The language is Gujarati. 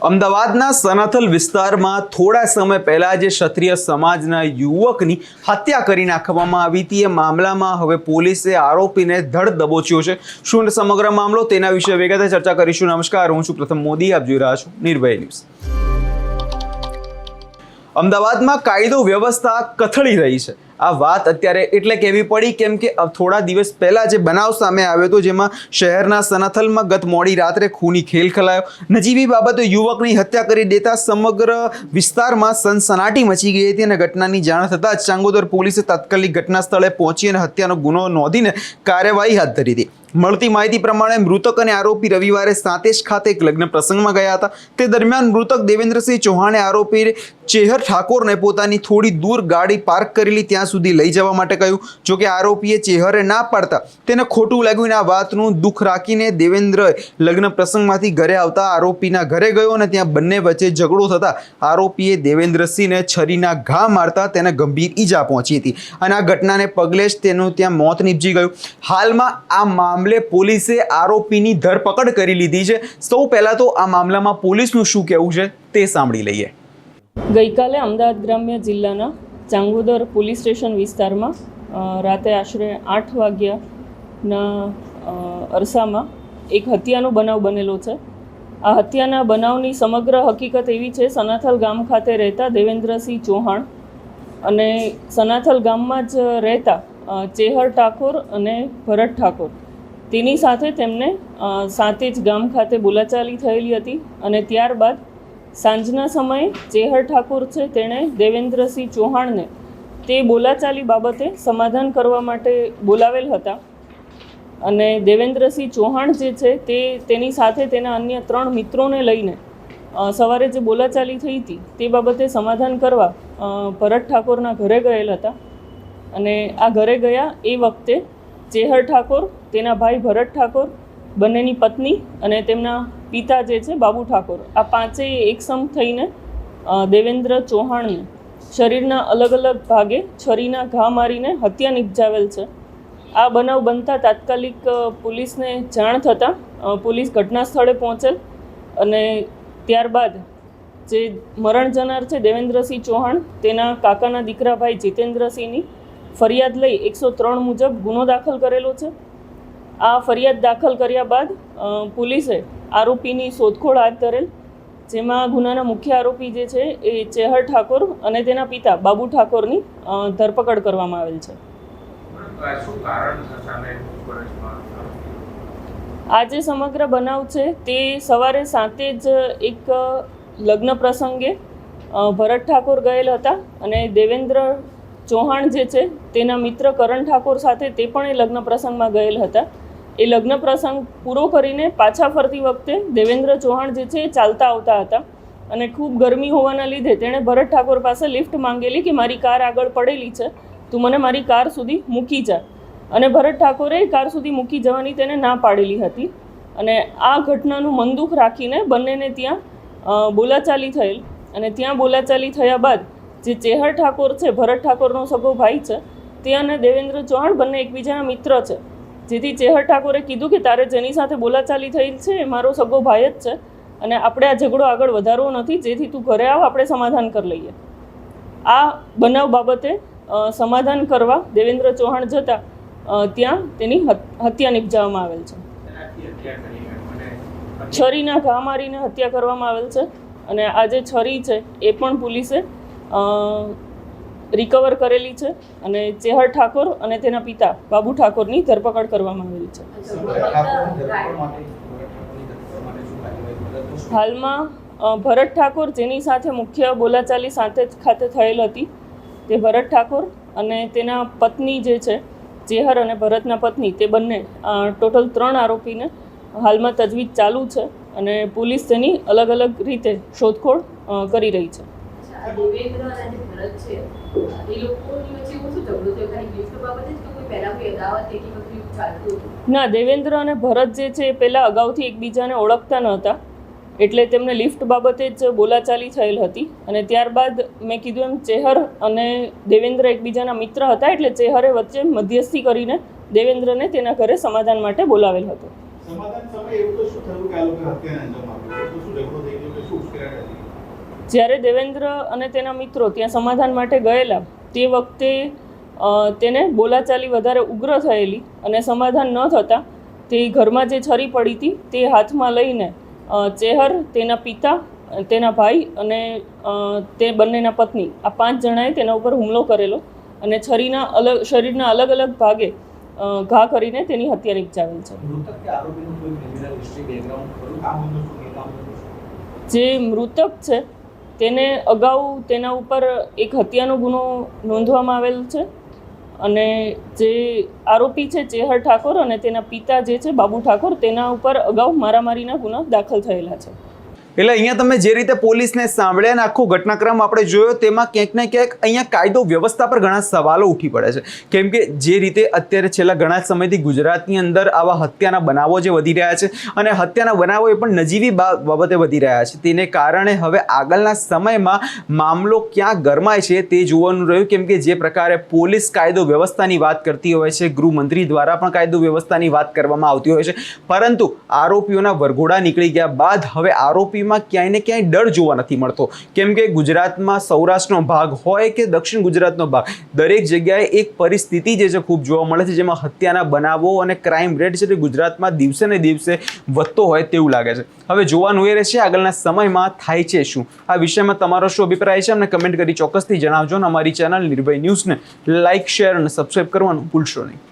અમદાવાદના સનાથલ વિસ્તારમાં થોડા સમય પહેલા જે ક્ષત્રિય સમાજના યુવકની હત્યા કરી નાખવામાં આવી હતી એ મામલામાં હવે પોલીસે આરોપીને ધડ દબોચ્યો છે। શું સમગ્ર મામલો તેના વિશે વિગતે ચર્ચા કરીશું। નમસ્કાર, હું છું પ્રથમ મોદી, આપ જોઈ રહ્યા છો નિર્ભય ન્યૂઝ। અમદાવાદમાં કાયદો વ્યવસ્થા કથળી રહી છે। આ વાત અત્યારે એટલે કહેવી પડી કેમ કે થોડા દિવસ પહેલા જે બનાવ સામે આવ્યો હતો જેમાં શહેરના સનાથલમાં ગત મોડી રાત્રે ખૂની ખેલ ખેલાયો। નજીવી બાબતે યુવકની હત્યા કરી દેતા સમગ્ર વિસ્તારમાં સનસનાટી મચી ગઈ હતી અને ઘટનાની જાણ થતાં જ ચાંગોદર પોલીસે તાત્કાલિક ઘટના સ્થળે પહોંચી અને હત્યાનો ગુનો નોંધીને કાર્યવાહી હાથ ધરી હતી। મળતી માહિતી પ્રમાણે મૃતક અને આરોપી રવિવારે સાંતેજ ખાતે એક લગ્ન પ્રસંગમાં ગયા હતા। તે દરમિયાન મૃતક દેવેન્દ્રસિંહ ચૌહાણે આરોપી ચેહર ઠાકોરને પોતાની થોડી દૂર ગાડી પાર્ક કરેલી ત્યાં સુધી લઈ જવા માટે કહ્યું। જોકે આરોપીએ ચેહરે ના પાડતા તેને ખોટું લાગ્યું અને આ વાતનું દુઃખ રાખીને દેવેન્દ્રએ લગ્ન પ્રસંગમાંથી ઘરે આવતા આરોપીના ઘરે ગયો અને ત્યાં બંને વચ્ચે ઝઘડો થતાં આરોપીએ દેવેન્દ્રસિંહને છરીના ઘા મારતા તેને ગંભીર ઈજા પહોંચી હતી અને આ ઘટનાને પગલે જ તેનું ત્યાં મોત નીપજી ગયું। હાલમાં આ મામલે પોલીસે આરોપીની ધરપકડ કરી લીધી છે। સૌ પહેલા તો આ મામલામાં પોલીસનું શું કહેવું છે તે સાંભળી લઈએ। ગઈકાલે અમદાવાદ ગ્રામ્ય જિલ્લાના ચાંગોદર પોલીસ સ્ટેશન વિસ્તારમાં રાતે આશરે 8 વાગ્યાના અરસામાં એક હત્યાનો બનાવ બનેલો છે। આ હત્યાના બનાવની સમગ્ર હકીકત એવી છે, સનાથલ ગામ ખાતે રહેતા દેવેન્દ્રસિંહ ચૌહાણ અને સનાથલ ગામમાં જ રહેતા ચેહર ઠાકોર અને ભરત ઠાકોર તેની સાથે તેમને સાંતેજ ગામ ખાતે બોલાચાલી થયેલી હતી અને ત્યારબાદ સાંજના સમયે ચેહર ઠાકોર છે તેણે દેવેન્દ્રસિંહ ચૌહાણને તે બોલાચાલી બાબતે સમાધાન કરવા માટે બોલાવેલ હતા અને દેવેન્દ્રસિંહ ચૌહાણ જે છે તેની સાથે તેના અન્ય 3 મિત્રોને લઈને સવારે જે બોલાચાલી થઈ હતી તે બાબતે સમાધાન કરવા ભરત ઠાકોરના ઘરે ગયેલ હતા અને આ ઘરે ગયા એ વખતે ચેહર ઠાકોર, તેના ભાઈ ભરત ઠાકોર, બંનેની પત્ની અને તેમના પિતા જે છે બાબુ ઠાકોર, આ પાંચેય એકસમ થઈને દેવેન્દ્ર ચૌહાણને શરીરના અલગ અલગ ભાગે છરીના ઘા મારીને હત્યા નિપજાવેલ છે। આ બનાવ બનતા તાત્કાલિક પોલીસને જાણ થતાં પોલીસ ઘટના સ્થળે પહોંચેલ અને ત્યારબાદ જે મરણ જનાર છે દેવેન્દ્રસિંહ ચૌહાણ તેના કાકાના દીકરા ભાઈ જીતેન્દ્રસિંહની ફરિયાદ લઈ 103 મુજબ ગુનો દાખલ કરેલો છે। આ ફરિયાદ દાખલ કર્યા બાદ પોલીસે આરોપીની શોધખોળ હાથ ધરેલ, જેમાં ગુનાના મુખ્ય આરોપી જે છે એ ચેહર ઠાકોર અને તેના પિતા બાબુ ઠાકોરની ધરપકડ કરવામાં આવેલ છે। આ જે સમગ્ર બનાવ છે તે સવારે સાંતેજ એક લગ્ન પ્રસંગે ભરત ઠાકોર ગયેલ હતા અને દેવેન્દ્ર ચૌહાણ જે છે તેના મિત્ર કરણ ઠાકોર સાથે તે પણ એ લગ્ન પ્રસંગમાં ગયેલ હતા। એ લગ્ન પ્રસંગ પૂરો કરીને પાછા ફરતી વખતે દેવેન્દ્ર ચૌહાણ જે છે એ ચાલતા આવતા હતા અને ખૂબ ગરમી હોવાના લીધે તેણે ભરત ઠાકોર પાસે લિફ્ટ માંગેલી કે મારી કાર આગળ પડેલી છે, તું મને મારી કાર સુધી મૂકી જા, અને ભરત ઠાકોરે કાર સુધી મૂકી જવાની તેને ના પાડેલી હતી અને આ ઘટનાનું મનદુખ રાખીને બંનેને ત્યાં બોલાચાલી થયેલ અને ત્યાં બોલાચાલી થયા બાદ જે ચેહર ઠાકોર છે, ભરત ઠાકોરનો સગો ભાઈ છે, તે અને દેવેન્દ્ર ચૌહાણ બંને એકબીજાના મિત્ર છે, જેથી ચેહર ઠાકોરે કીધું કે તારે જેની સાથે બોલાચાલી થઈ છે એ મારો સગો ભાઈ જ છે અને આપણે આ ઝઘડો આગળ વધારવો નથી, જેથી તું ઘરે આવ, આપણે સમાધાન કરી લઈએ। આ બનાવ બાબતે સમાધાન કરવા દેવેન્દ્ર ચૌહાણ જતા ત્યાં તેની હત્યા નિપજાવવામાં આવેલ છે। છરીના ઘા મારીને હત્યા કરવામાં આવેલ છે અને આ જે છરી છે એ પણ પોલીસે રિકવર કરેલી છે અને ચેહર ઠાકોર અને તેના પિતા બાબુ ઠાકોરની ધરપકડ કરવામાં આવેલી છે। હાલમાં ભરત ઠાકોર, જેની સાથે મુખ્ય બોલાચાલી સાંતેજ ખાતે થયેલ હતી, તે ભરત ઠાકોર અને તેના પત્ની જે છે ચેહર અને ભરતના પત્ની, તે બંને ટોટલ 3 આરોપીને હાલમાં તજવીજ ચાલુ છે અને પોલીસ તેની અલગ અલગ રીતે શોધખોળ કરી રહી છે। દેવેન્દ્ર અને ભરત છે એ લોકોની વચ્ચે શું ઝઘડો થયો? ખાલી ગિફ્ટ બાબતે જ કે કોઈ પહેલા કોઈ અદાવત કે બધું ચાલતું હતું? ના, દેવેન્દ્ર અને ભરત જે છે એ પહેલાં અગાઉથી એકબીજાને ઓળખતા નહોતા, એટલે તેમને લિફ્ટ બાબતે જ બોલાચાલી થયેલ હતી અને ત્યારબાદ મેં કીધું એમ ચેહર અને દેવેન્દ્ર એકબીજાના મિત્ર હતા, એટલે ચેહરે વચ્ચે મધ્યસ્થી કરીને દેવેન્દ્રને તેના ઘરે સમાધાન માટે બોલાવેલ હતો। સમાધાન સમય એવું તો શું થયું કે આ લોકોએ હત્યાને અંજામ આપ્યો? તો શું ઝઘડો થઈ ગયો કે શું ઉશ્કેરાટ હતી? જ્યારે દેવેન્દ્ર અને તેના મિત્રો ત્યાં સમાધાન માટે ગયેલા તે વખતે તેને બોલાચાલી વધારે ઉગ્ર થયેલી અને સમાધાન ન થતાં તે ઘરમાં જે છરી પડી હતી તે હાથમાં લઈને ચેહર, તેના પિતા, તેના ભાઈ અને તે બંનેના પત્ની આ 5 જણાએ તેના ઉપર હુમલો કરેલો અને શરીરના અલગ અલગ ભાગે ઘા કરીને તેની હત્યા નિપજાવેલ છે. મૃતક કે આરોપીનું કોઈ ક્રિમિનલ હિસ્ટ્રી બેકગ્રાઉન્ડ ખરું? કામ ધંધો શું એ કામ ધંધો શું? જે મૃતક છે તેને અગાઉ તેના ઉપર એક હત્યાનો ગુનો નોંધવામાં આવેલ છે અને જે આરોપી છે ચેહર ઠાકોર અને તેના પિતા જે છે બાબુ ઠાકોર તેના ઉપર અગાઉ મારામારીના ગુના દાખલ થયેલા છે. એટલે અહીંયા તમે જે રીતે પોલીસને સાંભળ્યા અને આખો ઘટનાક્રમ આપણે જોયો તેમાં ક્યાંક ને ક્યાંક અહીંયા કાયદો વ્યવસ્થા પર ઘણા સવાલો ઉઠી પડે છે. કેમ કે જે રીતે અત્યારે છેલ્લા ઘણા સમયથી ગુજરાતની અંદર આવા હત્યાના બનાવો જે વધી રહ્યા છે અને હત્યાના બનાવો એ પણ નજીવી બાબતે વધી રહ્યા છે, તેને કારણે હવે આગળના સમયમાં મામલો ક્યાં ગરમાય છે તે જોવાનું રહ્યું. કેમ કે જે પ્રકારે પોલીસ કાયદો વ્યવસ્થાની વાત કરતી હોય છે, ગૃહમંત્રી દ્વારા પણ કાયદો વ્યવસ્થાની વાત કરવામાં આવતી હોય છે, પરંતુ આરોપીઓના વરઘોડા નીકળી ગયા બાદ હવે આરોપી ક્યાંય ને ક્યાંય ડર જોવા નથી મળતો. કેમ કે ગુજરાતમાં સૌરાષ્ટ્રનો ભાગ હોય કે દક્ષિણ ગુજરાતનો ભાગ, દરેક જગ્યાએ એક પરિસ્થિતિ જે છે ખૂબ જોવા મળે છે, જેમાં હત્યાના બનાવો અને ક્રાઇમ રેટ છે તે ગુજરાતમાં દિવસે ને દિવસે વધતો હોય તેવું લાગે છે. હવે જોવાનું એ રહેશે આગળના સમયમાં થાય છે શું. આ વિષયમાં તમારો શું અભિપ્રાય છે અમને કમેન્ટ કરી ચોક્કસથી જણાવજો અને અમારી ચેનલ નિર્ભય ન્યૂઝને લાઇક, શેર અને સબસ્ક્રાઇબ કરવાનું ભૂલશો નહીં.